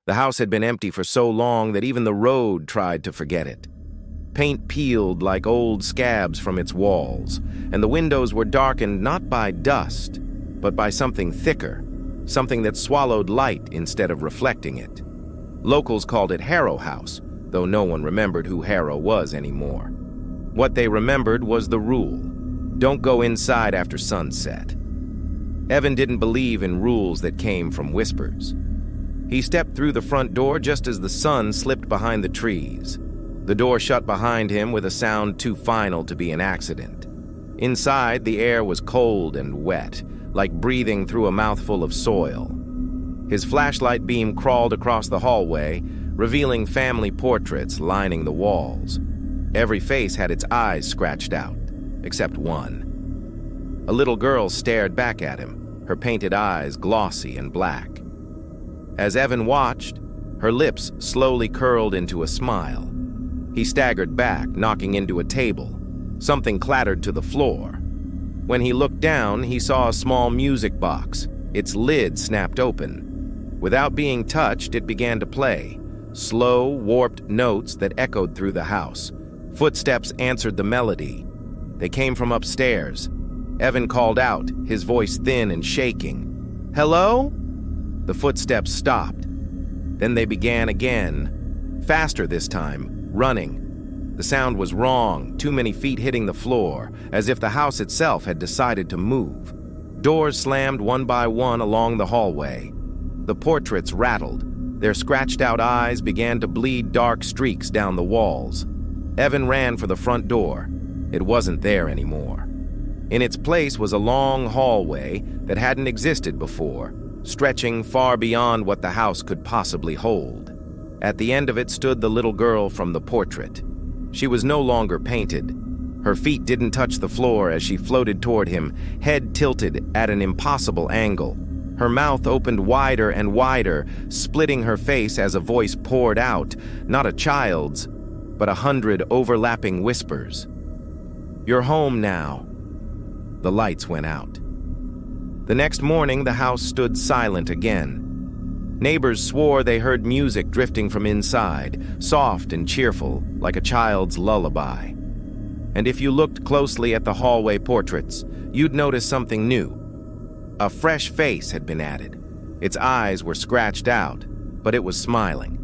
The house had been empty for so long that even the road tried to forget it. Paint peeled like old scabs from its walls, and the windows were darkened not by dust, but by something thicker, something that swallowed light instead of reflecting it. Locals called it Harrow House, though no one remembered who Harrow was anymore. What they remembered was the rule: don't go inside after sunset. Evan didn't believe in rules that came from whispers. He stepped through the front door just as the sun slipped behind the trees. The door shut behind him with a sound too final to be an accident. Inside, the air was cold and wet, like breathing through a mouthful of soil. His flashlight beam crawled across the hallway, revealing family portraits lining the walls. Every face had its eyes scratched out, except one. A little girl stared back at him, her painted eyes glossy and black. As Evan watched, her lips slowly curled into a smile. He staggered back, knocking into a table. Something clattered to the floor. When he looked down, he saw a small music box. Its lid snapped open. Without being touched, it began to play. Slow, warped notes that echoed through the house. Footsteps answered the melody. They came from upstairs. Evan called out, his voice thin and shaking. "Hello?" The footsteps stopped. Then they began again, faster this time, running. The sound was wrong, too many feet hitting the floor, as if the house itself had decided to move. Doors slammed one by one along the hallway. The portraits rattled. Their scratched-out eyes began to bleed dark streaks down the walls. Evan ran for the front door. It wasn't there anymore. In its place was a long hallway that hadn't existed before, stretching far beyond what the house could possibly hold. At the end of it stood the little girl from the portrait. She was no longer painted. Her feet didn't touch the floor as she floated toward him, head tilted at an impossible angle. Her mouth opened wider and wider, splitting her face as a voice poured out, not a child's, but 100 overlapping whispers. "You're home now." The lights went out. The next morning, the house stood silent again. Neighbors swore they heard music drifting from inside, soft and cheerful, like a child's lullaby. And if you looked closely at the hallway portraits, you'd notice something new. A fresh face had been added. Its eyes were scratched out, but it was smiling.